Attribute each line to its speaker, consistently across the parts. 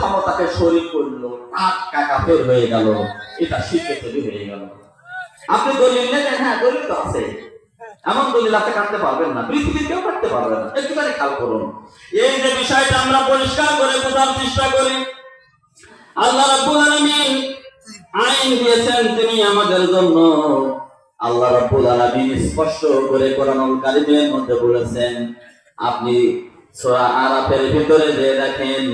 Speaker 1: ক্ষমতাকে শরীক করলো, টাটকা কাফের হয়ে গেল, এটা শিরকে তৈরি হয়ে গেল। আপনি দলিল নেবেন, হ্যাঁ দলিল তো আছে, এমন দলিল আপনি কাটতে পারবেন না, পৃথিবীর কেউ কাটতে পারবে না। একটুখানি খেয়াল করুন, এই যে বিষয়টা আমরা পরিষ্কার করে বোঝার চেষ্টা করি। আল্লাহ রাব্বুল আলামিন আইন দিয়েছেন তিনি আমাদের জন্য। আল্লাহ রাব্বুল আলামিন স্পষ্ট করে কোরআনুল কারীমের মধ্যে বলেছেন, আপনি সূরা আরাফের ভিতরে যে দেখেন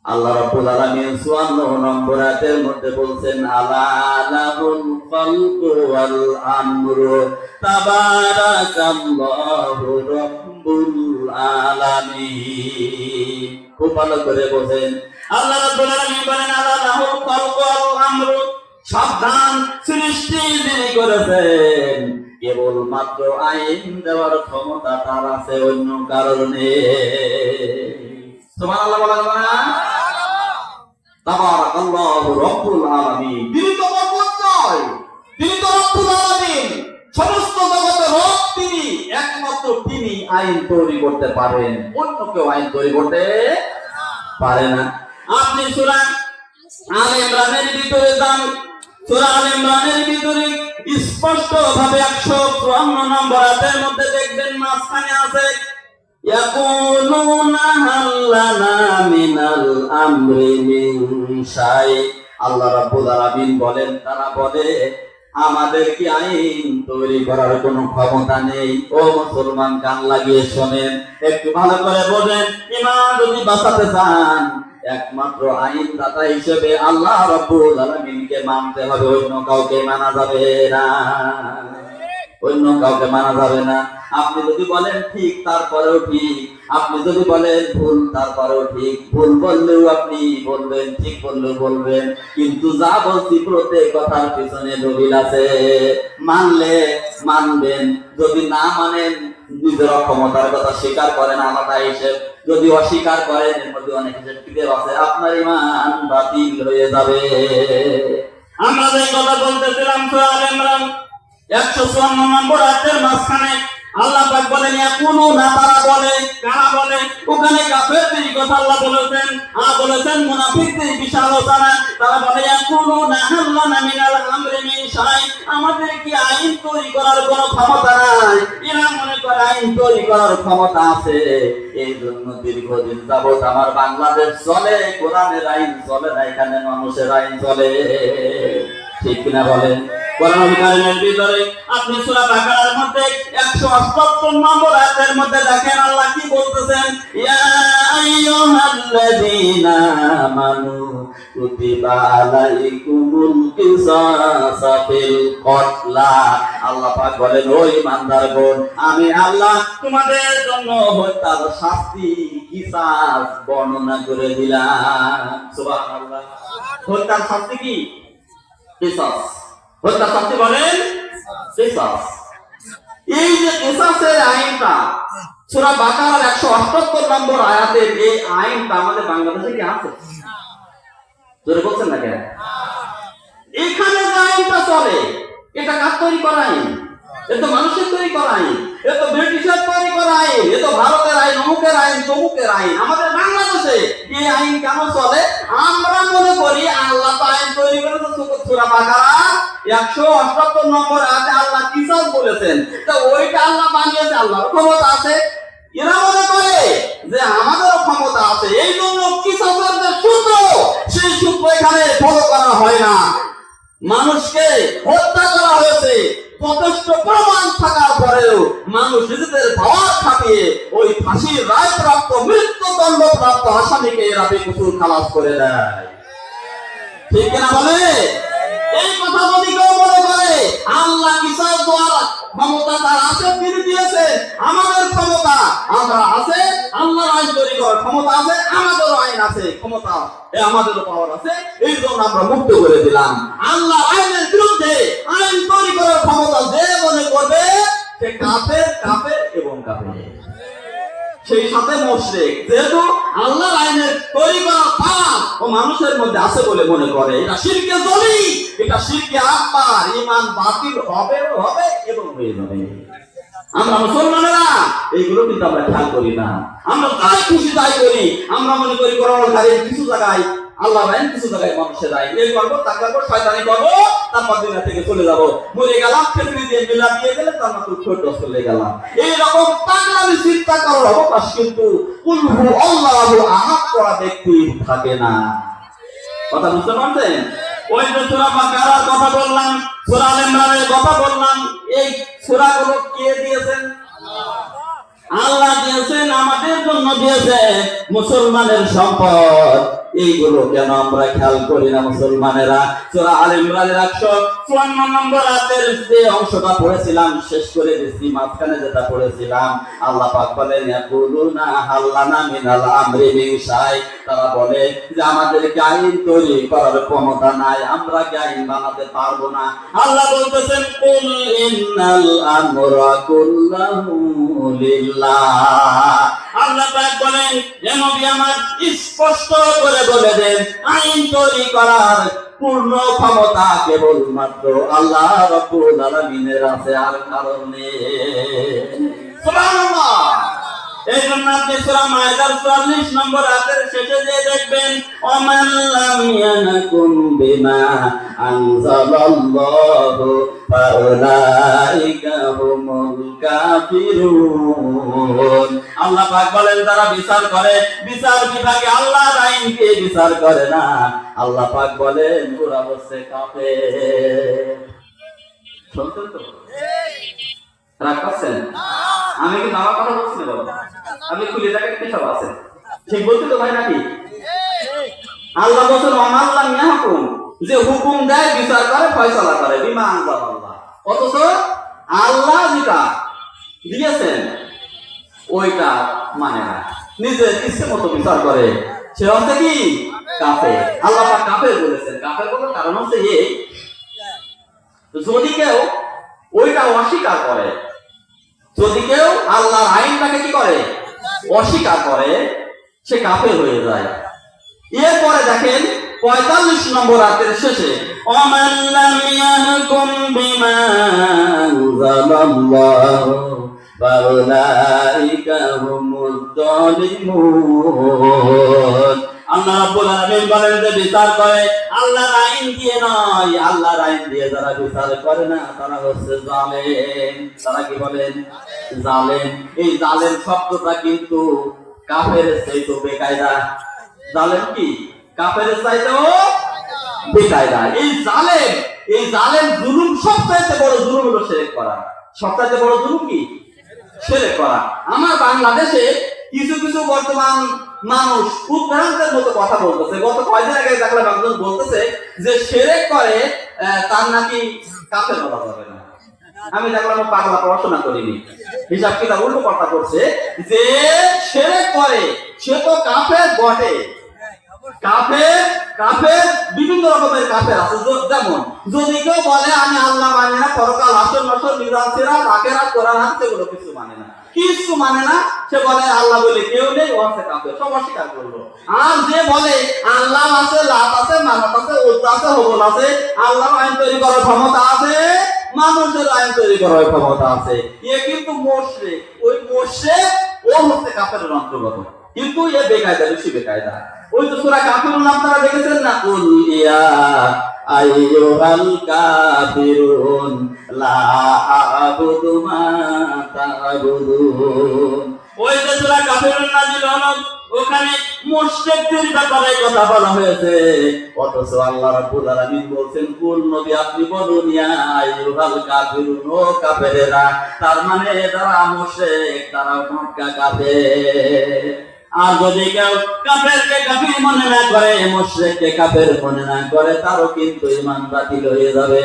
Speaker 1: আল্লাহ রাব্বুল আলামিন 54 নম্বর আয়াতের মধ্যে বলছেন, আলা লাহুল খালকু ওয়াল আমরু তাবারাকাল্লাহু রাব্বুল আলামিন। খুব ভালো করে বোঝেন, আল্লাহ রাব্বুল আলামিন বলেন আলা লাহুল খালকু ওয়াল আমরু, সাবধান, সৃষ্টি যিনি করেছেন, কেবল মাত্র আইন দেওয়ার ক্ষমতা তার আছে, অন্য কারণে। সুবহানাল্লাহ বলেন না? তাবারাকাল্লাহু রাব্বুল আলামিন, তিনি তো মহোত্তম, তিনি তো রব্বুল আলামিন, সমস্ত জগতের রব তিনি, একমাত্র তিনি আইন তৈরি করতে পারেন, অন্য কেউ আইন তৈরি করতে পারে না। আপনি সূরা আলে ইমরানের ভিতরে যান, সূরা আলে ইমরানের ভিতরে স্পষ্ট ভাবে 154 নম্বর আয়াতের মধ্যে দেখবেন মাঝখানে আছে, ইয়াকুলুনা হাল্লানা মিনাল আমরি মিন শাই। আল্লাহ রাব্বুল আলামিন বলেন, তারা বলে আমাদের কি আইন তৈরি করার কোনো ক্ষমতা নেই। ও মুসলমান, কান লাগিয়ে শোনেন, একটু ভালো করে বোঝেন, ঈমান যদি বাঁচাতে চান একমাত্র আইনদাতা হিসেবে আল্লাহ রাব্বুল আলামিনকে মানতে হবে, অন্য কাউকে মানা যাবে না, অন্য কাউকে মানা যাবে না। আপনি যদি বলেন ঠিক তারপরেও ঠিক, আপনি যদি বলেন ভুল তারপরেও ঠিক, ভুল বললেও আপনি বলবেন, ঠিক বললেও বলবেন, কিন্তু যা বলছি প্রত্যেক কথার পিছনে দলিল আছে। মানলে মানবেন, যদি না মানেন নিজের অক্ষমতার কথা স্বীকার করেন আলাদা হিসেব, যদি অস্বীকার করেন এর মধ্যে অনেক হিসেব কিতাব আছে, আপনার ঈমান বাতিল হয়ে যাবে। আমরা যে কথা বলতেছিলাম সূরা আলে ইমরান 154 নম্বর আয়াতের মাঝখানে আল্লাহ পাক বলেন, ইয়াকুলুনা, তারা বলে, কারা বলে? ওখানে কাফেরদের কথা আল্লাহ বলেছেন, বলেছেন মুনাফিকদের বিশাল আলোচনা। তারা বলে ইয়াকুলুনা হাল্লানা মিনাল আমরি মিন শাই, আমাদের কি আইন তৈরি করার কোনো ক্ষমতা নাই। এরা মনে করে আইন তৈরি করার ক্ষমতা আছে, এই জন্য দীর্ঘদিন যাবত আমার বাংলাদেশ চলে, কোরআনের আইন চলে না, এখানে মানুষের আইন চলে। ঠিক কিনা বলেন? কোরআনুল কারীমের ভিতরে আপনি সূরা বাকারার মধ্যে 178 নম্বর আয়াতের মধ্যে দেখেন আল্লাহ কি বলতেছেন, ইয়া আইয়ুহাল্লাযীনা আমানু কুতিবা আলাইকুমুল কিসাসু ফিল কতলা। আল্লাহ পাক বলেন, ও ঈমানদারগণ, আমি আল্লাহ তোমাদের জন্য হত্যার শাস্তি কিসাস বর্ণনা করে দিলাম। সুবহানাল্লাহ। হত্যার শাস্তি কি? কিসাস। হত্যা শাস্তি বলেন কিসাস। এই যে কিসাসের আইনটা সূরা বাকারার 178 নম্বর আয়াতের এই আইনটা আমাদের বাংলাদেশে কি আছে? জোরে বলছেন না কেন? এখানে যে আইনটা চলে, এটা কার তৈরি করা আইন? এটা মানুষের তৈরি করা আইন, এটা ব্রিটিশের তৈরি করা আইন, এটা ভারতের আইন, অমুকের আইন, তমুকের আইন। আমাদের বাংলাদেশে এই আইন কেন চলে? আমরা মনে করি আল্লাহ তো আইন তৈরি করেছে। সূরা বাকারা 178 নম্বর আয়াতে আল্লাহ কিসাস বলেছেন, তো ওইটা আল্লাহ বানিয়েছে, আল্লাহর ক্ষমতা আছে। এরা মনে করে যে আমাদেরও ক্ষমতা আছে, এই জন্য কিসাসের যে সূত্র, সেই সূত্র এখানে ফলো করা হয় না। মানুষকে হত্যা করা হয়েছে, যথেষ্ট প্রমাণ থাকার পরেও মানুষ নিজেদের পাওয়ার খাটিয়ে ওই ফাঁসির রায় প্রাপ্ত, মৃত্যুদণ্ড প্রাপ্ত আসামিকে এরা বেকসুর খালাস করে দেয়। ঠিক কিনা বলে? এই কথা যদি কেউ মনে করে আল্লাহ কিসাস দেওয়ার ক্ষমতা তার আছে, তিনি দিয়েছে, আমাদের ক্ষমতা আমরা আছে, আল্লাহর আইন তৈরি করার ক্ষমতা আছে, আমাদেরও আইন আছে, ক্ষমতা আমাদেরও পাওয়ার আছে, এই জন্য আমরা মুক্ত করে দিলাম। আল্লাহ আইনের বিরুদ্ধে আইন তৈরি করার ক্ষমতা যে মনে করবে সে কাফের, কাফের এবং কাফের, সেই সাথে মুশরিক। যেহেতু আল্লাহর আইনের তৈরি করা পাপ ও মানুষের মধ্যে আছে বলে মনে করে, এটা শিরকে জলি, এটা শিরকে আকবার, ঈমান বাতিল হবে হবে এবং হয়ে যাবে। আমরা মুসলমানেরা এইগুলো কিন্তু আমরা খেয়াল করি না। আমরা তাই খুশি তাই করি। আমরা মনে করি কোরআন কিছু জায়গায় আল্লাহ রাইন, কিছু জায়গায় মানুষের রাইন। এই করবো তা করবো, শয়তানি করবো, তারপর দুনিয়া থেকে চলে যাবো, মরে গেলাম, খেতে দিয়ে মিলা দিয়ে গেলে তার মাত্র ছোট চলে গেলাম। এইরকম পাগলামি চিন্তা করার অবকাশ কিন্তু কুলহু আল্লাহু আহাদ করা ব্যক্তি থাকে না। কথা বুঝতে পারছেন? ওই যে সূরা বাকারার কথা বললাম, সূরা আলে ইমরানের কথা বললাম, এই সূরাগুলো কে দিয়েছেন? আল্লাহ দিয়েছেন, আমাদের জন্য দিয়েছে, মুসলমানের সম্পদ। এইগুলো কেন আমরা খেয়াল করি না মুসলমানেরা? সূরা আলে ইমরানের 154 নম্বর আয়াতের যে অংশটা পড়েছিলাম শেষ করে দিচ্ছি, মাঝখানে যেটা পড়েছিলাম, আল্লাহ পাক বলেন ইয়াকুলুনা হাল্লানা মিনাল আমরি মিন শাই। তারা বলে যে আমাদেরকে আইন তৈরি করার ক্ষমতা নাই, আমরা কি আইন বানাতে পারবো না। আল্লাহ বলতেছেন কুল ইন্নাল আমরা কুল্লাহু লিল্লাহ। আল্লাহ পাক বলেন হে নবী আমার স্পষ্ট করে বলে দেন, আইন তৈরি করার পূর্ণ ক্ষমতা কেবলমাত্র আল্লাহ রাব্বুল আলামিনের আছে, আর কারণ নেই। সুবহানাল্লাহ। এই জন্য আপনি সূরা মায়েদার 44 নম্বর আয়াতের শেষে যে দেখবেন ওমান লাম ইয়ানাকুম বিমা আনজালাল্লাহু ফাউলাইকা হুমুল কাফিরুন। আল্লাহ পাক বলেন যারা বিচার করে, বিচার বিভাগে আল্লাহর আইনকে বিচার করে না, আল্লাহ পাক বলেন ওরা হচ্ছে কাফের। শুনছেন তো? রাগ করছেন? আমি কি আমার কথা বলছি না বাবা? আমি খুলে দেখেন কি সব আছে, ঠিক বলছি তো ভাই নাকি? আল্লাহ বলেন ওয়ামাল্লাম ইয়াহকুম, যে হুকুম দেয়, বিচার করে, ফয়সালা করে বিমা আনজালাল্লাহ, অথচ আল্লাহ যেটা দিয়েছেন ওইটা মানে না, নিজের ইচ্ছে মতো বিচার করে, সে হচ্ছে কি কাফের। আল্লাহ পাক কাফের বলেছেন। কাফের বলার কারণ হচ্ছে এই, যদি কেউ ওইটা অস্বীকার করে, যদি কেউ আল্লাহর আইনটাকে কি করে অস্বীকার করে, সে কাফের হয়ে যায়। এরপরে দেখেন 45 নম্বর আয়াতের শেষে ওমান লাম ইয়াহকুম বিমা আনজালাল্লাহু ফাউলাইকা হুমুজ জালিমুন। আল্লাহ রাব্বুল আলামিন বলেন যে বিচার করে আল্লাহর আইন দিয়ে নয়, আল্লাহর আইন দিয়ে যারা বিচার করে না তারা হচ্ছে জালেম। তারা কি বলেন? জালেম। এই জালেম শব্দটা কিন্তু কাফেরের চাইতেও বেকায়দা। জালেম কি? কাফেরের চাইতেও বেকায়দা। এই জালেম জুলুম, সবচাইতে বড় জুলুম হলো শিরক করা। সবচাইতে বড় জুলুম কি? শিরক করা। আমার বাংলাদেশে কিছু কিছু বর্তমান মানুষ উদ্ভ্রান্তের মতো কথা বলতেছে। গত কয়েকদিন আগে দেখলাম একজন বলতেছে যে শিরক করে তার নাকি কাফের বলা যাবে না। আমি দেখলাম পাগলা, পড়াশোনা করিনি, হিসাব কিতাব উল্টো কথা করছে, যে শিরক করে সে তো কাফের বটে। কাফের বিভিন্ন রকমের কাফের আছে। যেমন যদি কেউ বলে আমি আল্লাহ মানি না, পরকাল আসর নসর মিজান সিরাত আখিরাত কোরআন হাদিস এগুলো কিছু মানে না, কিছু মানে না, সে বলে আল্লাহ বলে কেউ নেই, ও আছে কাফের, সব অস্বীকার করলো। আর যে বলে আল্লাহ আছে, লাত আছে, মানাত আছে, উজ্জা আছে, হবল আছে, আল্লাহর আইন তৈরি করার ক্ষমতা আছে, মানুষের আইন তৈরি করার ক্ষমতা আছে, এ কিন্তু মুশরিক। ওই মুশরিক ও হচ্ছে কাফেরের অন্তর্গত, কিন্তু এ বেকায়দা, বেশি বেকায়দা। ওই তো সূরা কাফিরুন আপনারা দেখেছেন না, কুল ইয়া আইয়ুহাল কাফিরুন লা আ'বুদু মা তা'বুদুন। ওই যে সূরা কাফিরুন নাযিল হলো, ওখানে মুশরিকদের ব্যাপারে কথা বলা হয়েছে, অথচ আল্লাহ রাব্বুল আলামিন বলছেন কুল নবী আপনি বলুন ইয়া আইয়ুহাল কাফিরুন, ও কাফেরেরা। তার মানে যারা মুশরিক তারা মক্কা কাফের। আর যদি কেউ কাফেরকে কাফির মনে না করে, মুশরিককে কাফের মনে না করে, তারও কিন্তু ঈমান বাতিল হয়ে যাবে।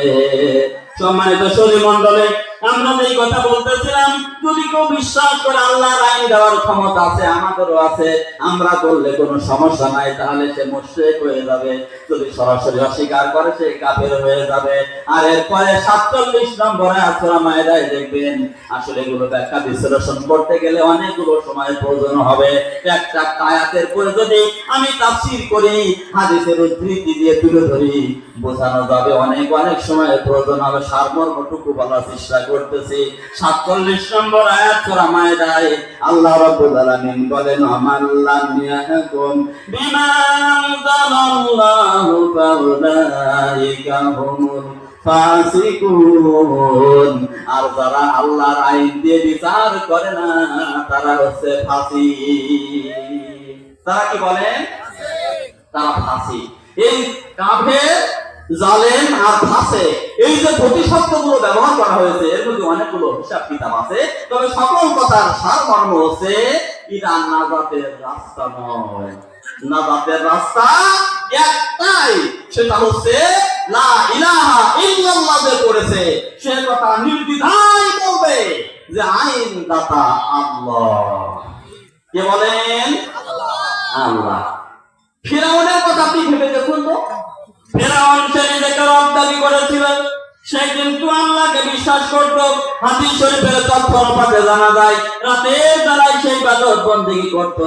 Speaker 1: সম্মানিত সুধী মণ্ডলী, আমরা এই কথা বলতেছিলাম, যদি কেউ বিশ্বাস করে আল্লাহর আইন দেওয়ার ক্ষমতা আছে, আমাদেরও আছে, আমরা করলে কোনো সমস্যা নাই, তাহলে সে মুশরিক হয়ে যাবে। যদি সরাসরি অস্বীকার করে সে কাফের হয়ে যাবে। আর এরপরে 47 নম্বর আয়াত সূরা মায়েদায় দেখবেন, আসলে এগুলো ব্যাখ্যা বিশ্লেষণ করতে গেলে অনেকগুলো সময় প্রয়োজন হবে। একটা আয়াতের পরে যদি আমি তাফসীর করি, হাদিসের উদ্ধৃতি দিয়ে তুলে ধরি, বোঝানো যাবে, অনেক সময় প্রয়োজন হবে। সারমর্মটুকু বলার চেষ্টা করতেছি। 47 নম্বর আয়াত সূরা মায়েদায় আল্লাহ রাব্বুল আলামিন বলেন, আমাল্লাম ইয়াহকুম বিমা আনজালাল্লাহু ফাউলাইকা হুমুল ফাসিকুন। আর যারা আল্লাহর আইন দিয়ে বিচার করে না তারা হচ্ছে ফাসিক। তারা কি বলেন? তারা ফাসিক। এই কাফের, জালেম আর ফাসিক, এই যে প্রতিশব্দগুলো ব্যবহার করা হয়েছে এর মধ্যে অনেকগুলো হিসাব কিতাব আছে, তবে সকল কথার সারমর্ম হচ্ছে এটা নাজাতের রাস্তা নয়। নাজাতের রাস্তা একটাই, সেটা হচ্ছে লা ইলাহা ইল্লাল্লাহ যে করেছে সে কথা নির্দ্বিধায় বলবে যে আইন দাতা আল্লাহ। কে বলেন? আল্লাহ। ফিরাউনের কথা আপনি ভেবে দেখুন তো, ফিরাউন সে নিজেকে রব দাবি করেছিল, সে কিন্তু আল্লাহকে বিশ্বাস করত। হাদিস শরীফের তথ্য অনুপাতে জানা যায় রাতের বেলায় সেই ইবাদত বন্দেগী করত,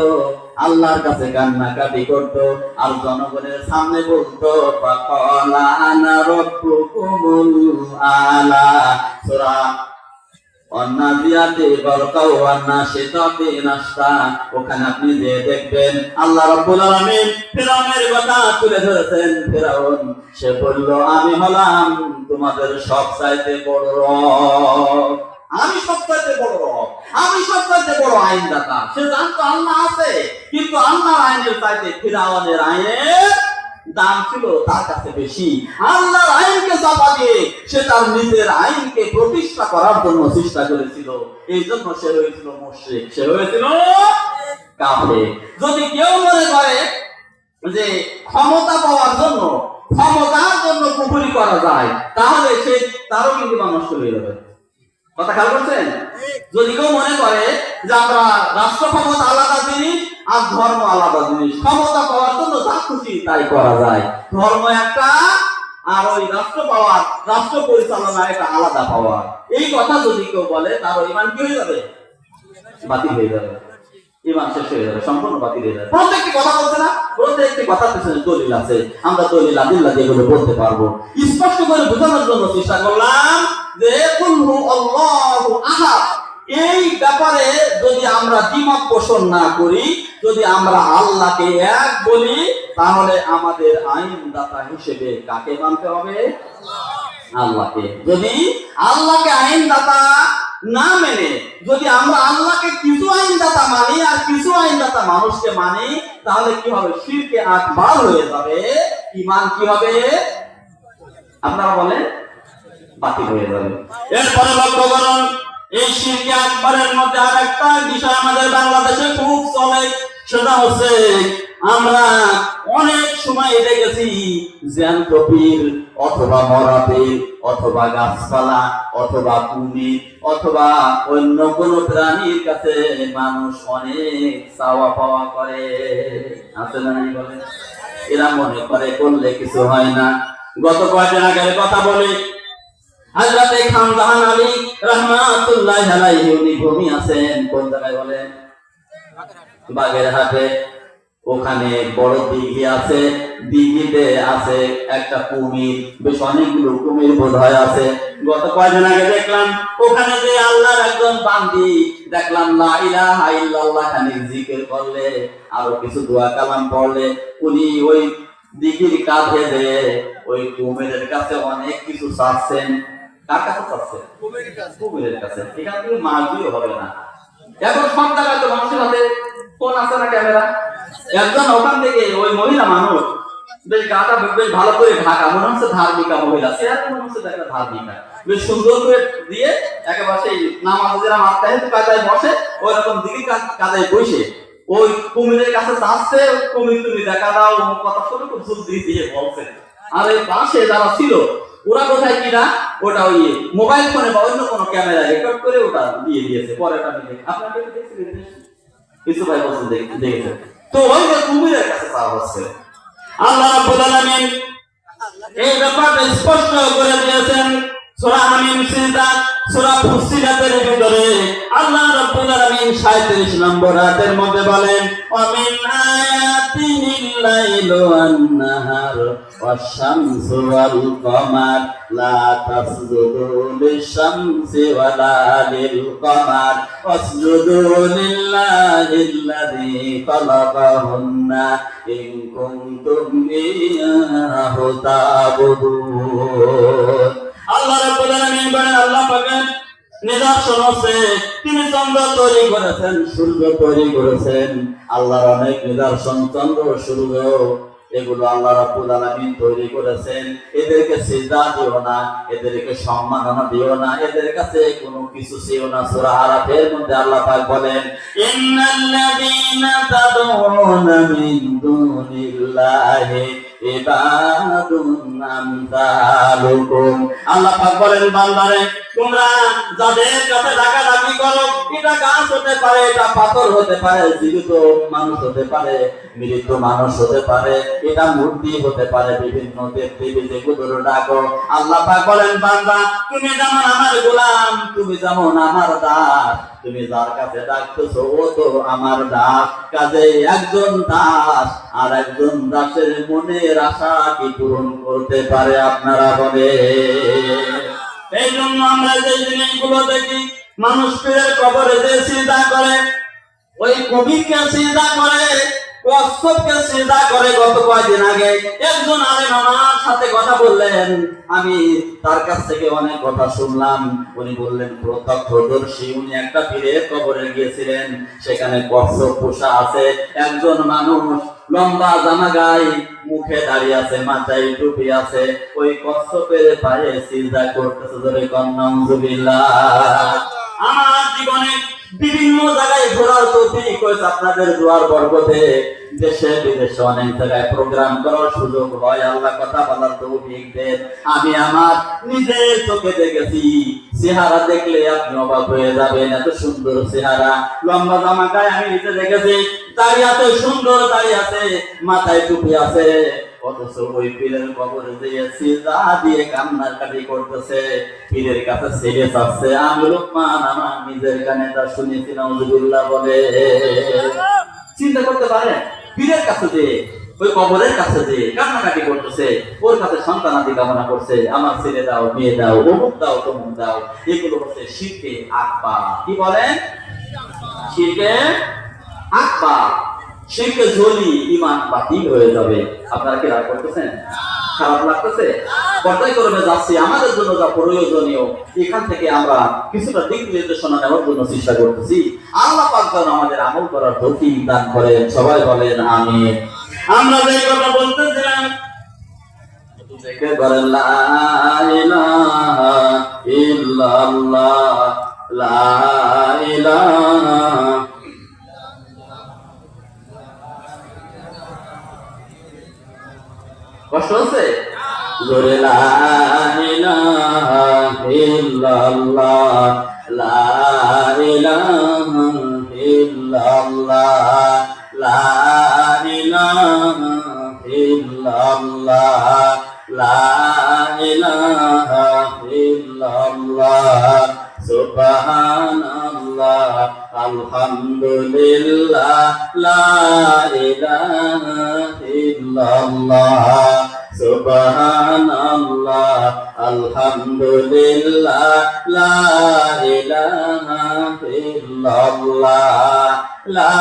Speaker 1: আল্লাহর কাছে কান্নাকাটি করত, আর জনগণের সামনে বলতো ফাকালা আনা রাব্বুকুমুল আলা। সূরা অন্নাজিয়াতে গরকাও অন্নাশিতাতে নাশতা, ওখানে আপনি যে দেখবেন আল্লাহ রাব্বুল আলামিন ফিরাউনের কথা তুলে ধরেছেন। ফিরাউন সে বলল, আমি হলাম তোমাদের সবচাইতে বড় রব, আমি সবচাইতে বড় রব, আমি সবচাইতে বড় আইনদাতা। সে জানতো আল্লাহ আছে, কিন্তু আল্লাহর আইনের চাইতে ফিরাউনের আইনের দাম ছিল তার কাছে বেশি। আল্লাহর আইনকে চাপা দিয়ে সে তার নিজের আইনকে প্রতিষ্ঠা করার জন্য চেষ্টা করেছিল। এই জন্য সে হয়েছিল মুশরিক, সে হয়েছিল কাফের। যদি কেউ মনে করে যে ক্ষমতা পাওয়ার জন্য, ক্ষমতার জন্য কুফরি করা যায়, তাহলে সে তারও কিন্তু নষ্ট হয়ে যাবে। কথা খেয়াল করছেন? যদি কেউ মনে করে যে আমরা রাষ্ট্র ক্ষমতা আলাদা জিনিস আর ধর্ম আলাদা জিনিস, ক্ষমতা পাওয়ার জন্য যা খুশি তাই করা যায়, ধর্ম একটা আর ওই রাষ্ট্র পাওয়ার, রাষ্ট্র পরিচালনা এটা আলাদা পাওয়ার, এই কথা যদি কেউ বলে তার ঈমান কি হয়ে যাবে? বাতিল হয়ে যাবে, ঈমান শেষ হয়ে যাবে, সম্পূর্ণ বাতিল হয়ে যাবে। প্রত্যেকটি কথা বলছে না, প্রত্যেকটি কথার পিছনে দলিল আছে, আমরা দলিল আদিল্লাহ দিয়ে এগুলো বলতে পারবো। স্পষ্ট করে বোঝানোর জন্য চেষ্টা করলাম যে কুল হু আল্লাহু আহাদ, এই ব্যাপারে যদি আমরা দ্বিমত পোষণ না করি, যদি আমরা আল্লাহকে এক বলি, তাহলে আমাদের আইনদাতা হিসেবে কাকে মানতে হবে? আল্লাহকে। যদি আল্লাহকে আইনদাতা না মেনে যদি আমরা আল্লাহকে কিছু আইনদাতা মানি আর কিছু আইনদাতা মানুষকে মানি, তাহলে কি হবে? শিরকে আকবার হয়ে যাবে, ঈমান কি হবে? আপনারা বলেন, বাতিল হয়ে যাবে। এরপরে লক্ষ্য করুন, এই শিরকে আকবারের মধ্যে আরেকটা বিষয় আমাদের বাংলাদেশে খুব চলে, সেটা হচ্ছে আমরা অনেক সময় দেখেছি জ্যান্ত পীর অথবা মরা পীর অথবা গাছপালা অথবা কুমির অথবা অন্য কোন প্রাণীর কাছে মানুষ অনেক চাওয়া পাওয়া করে, আছে না? বলে এরা মনে করে করলে কিছু হয় না। গত কয়েকদিন আগের কথা বলি, হযরত খান জাহান আলী রাহমাতুল্লাহি আলাইহি উনি ভূমি আছেন কোন জায়গায় বলেন? বাগেরহাটে। ওখানে বড় দিঘি আছে, দিঘিতে আছে একটা কুমির, বেশ অনেকগুলো কুমির বোধহয় আছে। গত কয়েকদিন আগে দেখলাম ওখানে যে আল্লাহর একজন বান্দি দেখলাম লা ইলাহা ইল্লাল্লাহ খানি জিকির করলে আরো কিছু দোয়া কালাম পড়লে উনি ওই দিঘির কাছে যে ওই কুমিরের কাছে অনেক কিছু চাচ্ছেন। কার কাছে চাচ্ছেন? কুমিরের কাছে। এখান থেকে মাছ দিয়ে হবে না। এখন সব জায়গায় তো মানুষের হাতে ফোন আছে না, ক্যামেরা। একজন ওখান থেকে ওই মহিলা মানুষ বেশ গাটা বেশ ভালো করে ঢাকা, মনে হচ্ছে ধার্মিকা মহিলা, চেহারা মনে হচ্ছে একটা ধার্মিকা, বেশ সুন্দর করে দিয়ে একেবারে সেই নামাজেরা মাথায় কাদায় বসে ওই রকম দিকে কাদায় বসে ওই কুমিরের কাছে যাচ্ছে, কুমির তুমি দেখা দাও কথা শুনে খুব জোর দিয়ে বলছে। আর এই পাশে যারা ছিল ওরা কোথায় কিনা ওটা ওই মোবাইল ফোনে বা অন্য কোনো ক্যামেরা রেকর্ড করে ওটা দিয়ে দিয়েছে। পরে ওটা আমি দেখি, আপনারা দেখছিলেন কিছু ভাই বলছেন দেখেছেন। তো ওই যে কুমিরের কাছে চাওয়া হচ্ছে। আল্লাহ রাব্বুল আলামিন এই ব্যাপারটা স্পষ্ট করে দিয়েছেন সূরা হামিম সিজদা, সূরা ফুসিলাতের ভিতরে আল্লাহ রাব্বুল আলামিন 37 নম্বর আয়াতের মধ্যে বলেন, ওয়া মিন আয়াতিহিল লাইলু ওয়ান নাহার والشمس والقمر لا تسجدوا للشمس ولا للقمر واسجدوا لله الذي خلقهن إن كنتم إياه تعبدون আল্লাহ রাব্বুল আলামিন বলেন আল্লাহ পাকের নিদর্শন আছে তিনি চন্দ্র তৈরি করেছেন সূর্য তৈরি করেছেন আল্লাহর অনেক নিদর্শন চন্দ্র সূর্য এগুলো আল্লাহ রাব্বুল আলামিন তৈরি করেছেন এদেরকে সিজদা দিও না এদেরকে সম্মাননা দিও না এদের কাছে কোনো কিছু চেও না সূরা আরাফের মধ্যে আল্লাহ পাক বলেন ইন্নাল্লাযীনা তাদউনা মিন দুনিল্লাহি ইবাদুন আমসালুকুম আল্লাহ পাক বলেন বান্দারে তোমরা যাদের কাছে ডাকাডাকি করো এটা গাছ হতে পারে এটা পাথর হতে পারে জীবিত মানুষ হতে পারে মৃত মানুষ হতে পারে এটা মূর্তি হতে পারে বিভিন্ন দেব-দেবী যেগুলো ডাকো আল্লাহ পাক বলেন বান্দা তুমি যেমন আমার গোলাম তুমি যেমন আমার দাস তুমি যার কাছে ডাকতেছো ও তো আমার দাস কাজে একজন দাস আর একজন দাসের মনের আশা কি পূরণ করতে পারে আপনারা বলে এই জন্য আমরা যে জিনিসগুলো দেখি মানুষ পীরের কবরে যে সিজদা করে ওই কবিকে সিজদা করে কচ্ছপকে সিজদা করে গত কয়েকদিন আগে একজন আলেম আমার সাথে কথা বললেন আমি তার কাছ থেকে অনেক কথা শুনলাম উনি বললেন প্রত্যক্ষদর্শী উনি একটা পীরের কবরে গিয়েছিলেন সেখানে কচ্ছপ পোষা আছে একজন মানুষ লম্বা জামা গায়ে মুখে দাঁড়িয়ে আছে মাথায় টুপি আছে ওই কচ্ছপের পায়ে সিজদা করতেছে জোরে নাউজুবিল্লাহ আমার জীবনে বিভিন্ন জায়গায় ঘোরার তৌফিক হয়েছে আপনাদের দোয়ার বরকতে দেশে বিদেশে অনেক জায়গায় প্রোগ্রাম করার সুযোগ হয় আল্লাহ কথা বলার তৌফিক দেন আমি আমার নিজের চোখে দেখেছি চেহারা দেখলে আপনি অবাক হয়ে যাবেন এত সুন্দর চেহারা লম্বা জামা গায়ে আমি নিজে দেখেছি দাড়ি আছে সুন্দর দাড়ি আছে মাথায় টুপি আছে অথচ ওই পীরের কবরে দিয়ে সিজদা দিয়ে কান্নাকাটি করতেছে পীরের কাছে ছেড়ে যাচ্ছে আমি লোকমান আমার নিজের কানে তা শুনেছি নাউজুবিল্লাহ বলে চিন্তা করতে পারেন পীরের কাছে যে ওই কবরের কাছে যে কান্নাকাটি করতেছে ওর কাছে সন্তানাদি কামনা করছে আমার ছেলে দাও মেয়ে দাও অমুক দাও তমুক দাও এগুলো হচ্ছে শিরকে আকবার কি বলেন শিরকে আকবার শিরকে ঝোলি ঈমান বাতিল হয়ে যাবে আপনারা কি রাগ করতেছেন খারাপ লাগতেছে পর্দায় করে যাচ্ছি আমাদের জন্য যা প্রয়োজনীয় এখান থেকে আমরা কিছুটা দিক নির্দেশনা নেওয়ার জন্য চেষ্টা করতেছি আল্লাহ পাক যেন আমাদের আমল করার তৌফিক দান করেন সবাই বলেন আমিন আমরা যে কথা বলতেছিলাম দেখে বলেন লা ইলাহা ইল্লাল্লাহ লা ইলাহা কষ্ট হচ্ছে জোরে লা ইলাহা ইল্লাল্লাহ লা ইলাহা ইল্লাল্লাহ লা ইলাহা ইল্লাল্লাহ লা ইলাহা ইল্লাল্লাহ সুবহানাল্লাহ আলহামদুলিল্লাহ লা ইলাহা ইল্লাল্লাহ সুবহানাল্লাহ আলহামদুলিল্লাহ লা ইলাহা ইল্লাল্লাহ লা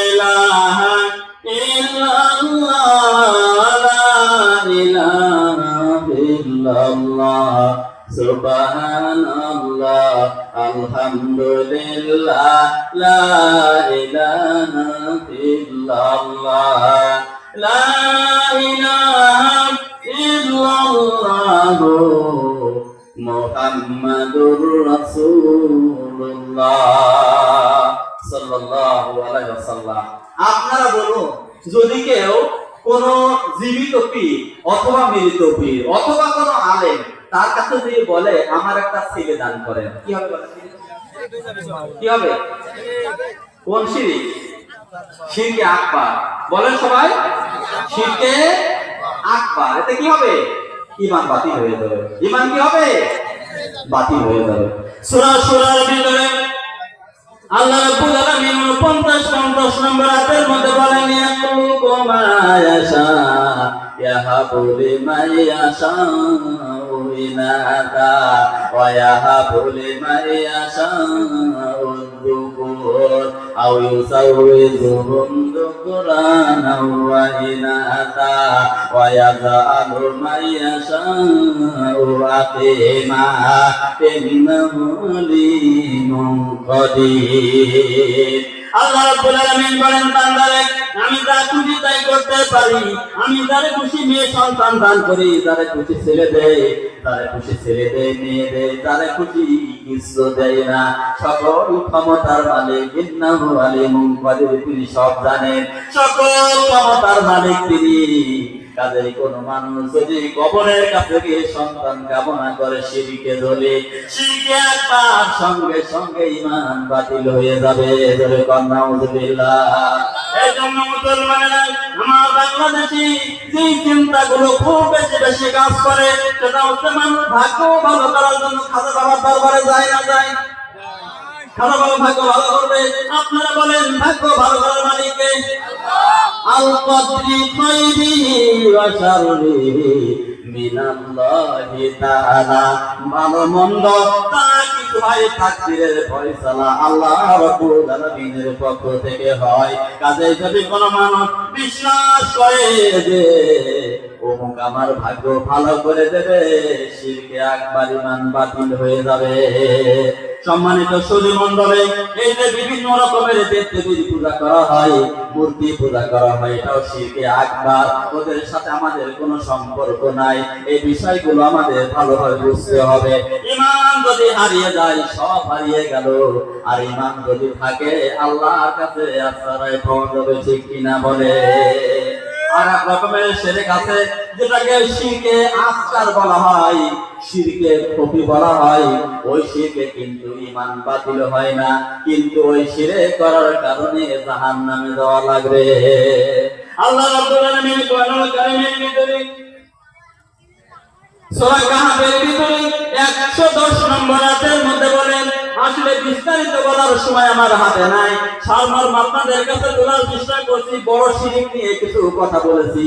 Speaker 1: ইলাহা ইল্লাল্লাহ লা ইলাহা ইল্লাল্লাহ সুবহানাল্লাহ আলহামদুলিল্লাহ লা ইলাহা ইল্লাল্লাহ লা ইলাহা ইল্লাল্লাহ মুহাম্মাদুর রাসূলুল্লাহ সাল্লাল্লাহু আলাইহি ওয়াসাল্লাম আপনারা বলুন যদি কেউ কোন জীবিত পীর অথবা মৃত পীর অথবা কোন আলেম তার কাছে যদি বলে আমার একটা ছেলে দান করেন কি হবে কি হবে কোন শিরক শিরকে আকবার বলেন সবাই শিরকে আকবার এতে কি হবে ঈমান বাতিল হয়ে যাবে ঈমান কি হবে বাতিল হয়ে যাবে সূরা সূরার ভিতরে আল্লাহ রাব্বুল আলামিন 50 নম্বর আয়াতের মধ্যে বলেন ইয়াকুমা ইয়াশা ইয়াহাবু লিমান ইয়াশাউ ইনাসা ওয়া ইয়াহাবু লিমান ইয়াশাউ যুকুর আও ইউসাউযুহুম যুকরানা ওয়া ইনাসা ওয়া ইয়াজআলু মান ইয়াশাউ আকিমা ইন্নাহু লিমুন কাদির। আল্লাহ রাব্বুল আলামিন বলেন, বান্দারে আমি যা খুশি তাই করতে পারি, আমি যারে খুশি মেয়ে সন্তান দান করি, যারে খুশি ছেলে দেই, যারে খুশি ছেলে দেই মেয়ে দেই, যারে খুশি কিছু দেই না। সকল ক্ষমতার মালিক ইন্নাহু আলিমুন কাদির, তিনি সব জানেন, সকল ক্ষমতার মালিক তিনি। কাজেই কোন মানুষ যদি কবরের কাছে গিয়ে সন্তান কামনা করে শিরকে ধরে, শিরকে একবার সঙ্গে সঙ্গে ঈমান বাতিল হয়ে যাবে। ধরে কন্যা নাউযুবিল্লাহ। এই জন্য মুসলমানেরা আমার বাংলাদেশি যে চিন্তাগুলো খুব বেশি বেশি কাজ করে, সেটা হচ্ছে মানুষ ভাগ্য ভালো করার জন্য খাজা বাবার দরবারে যায় না যায়? খাজা বাবা ভাগ্য ভালো করবে? আপনারা বলেন ভাগ্য ভালো করার মালিক কে? আল কদরি খাইরিহি ওয়া শাররিহি মিনাল্লাহি তাআলা। ভালো মন্দ তা কিছু হয় তাকদীরের ফয়সালা আল্লাহ রাব্বুল আলামিনের পক্ষ থেকে হয়। কাজেই যদি কোনো মানুষ বিশ্বাস করে যে অমুক আমার ভাগ্য ভালো করে দেবে, শিরকে আকবার, ঈমান বাতিল হয়ে যাবে। সম্মানিত সুধী মণ্ডলী, এই যে বিভিন্ন রকমের দেব-দেবীর পূজা করা হয়, মূর্তি পূজা করা হয়, এটাও শিরকে আকবার। ওদের সাথে আমাদের কোনো সম্পর্ক নাই। এই বিষয়গুলো আমাদের ভালোভাবে বুঝতে হবে। ঈমান যদি হারিয়ে যায়, সব হারিয়ে গেল। আর ঈমান যদি থাকে, আল্লাহর কাছে আশ্রয় পাওয়া যাবে, ঠিক কিনা বলে? আর এক রকমের শিরক আছে, যেটাকে শিরকে আসগার বলা হয়, শিরকে খফি বলা হয়। ওই শিরকে কিন্তু ঈমান বাতিল হয় না, কিন্তু ওই শিরক করার কারণে জাহান্নামে যাওয়া লাগবে। আল্লাহ রাব্বুল আলামিন কোরআনুল কারীমের ভিতরে সূরা কাহফের ভিতরে 110 নম্বর আয়াতের মধ্যে বলেন, আসলে বিস্তারিত বলার সময় আমার হাতে নাই, সারমর্ম আপনাদের কাছে তোলার চেষ্টা করছি। বড় শিরক নিয়ে কিছু কথা বলেছি,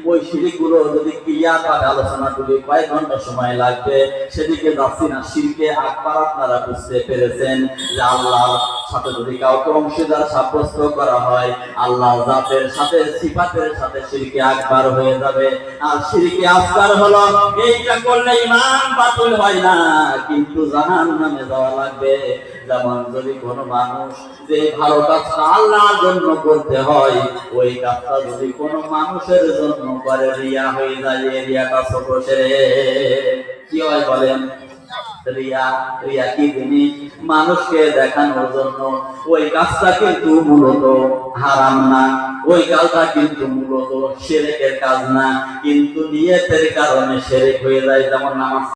Speaker 1: ওই শিরকগুলো যদি ক্লিয়ার ভাবে আলোচনা করি কয়েক ঘন্টা সময় লাগবে, সেদিকে যাচ্ছি না। শিরকে আকবার আপনারা বুঝতে পেরেছেন যে আল্লাহর সাথে যদি কাউকে অংশীদার সাব্যস্ত করা হয়, আল্লাহ জাতের সাথে সিফাতের সাথে শিরকে আকবার হয়ে যাবে। আর শিরকে আকবার হলো এইটা করলে ঈমান বাতিল হয় না, কিন্তু জাহান্নামে যাওয়া লাগবে। যেমন যদি কোনো মানুষ যে ভালো কাজটা আল্লাহর জন্য করতে হয়, ওই কাজটা যদি কোনো মানুষের জন্য করে, রিয়া হয়ে যায়। রিয়াটা ছোট সেরে কি হয় বলেন? রিয়া। রিয়া কি জিনিস? মানুষকে দেখানোর জন্য। ওই কাজটা কিন্তু মূলত হারাম না, ওই কাজটা কিন্তু মূলত শিরকের কাজ না, কিন্তু নিয়তের কারণে শিরক হয়ে যায়। যেমন নামাজ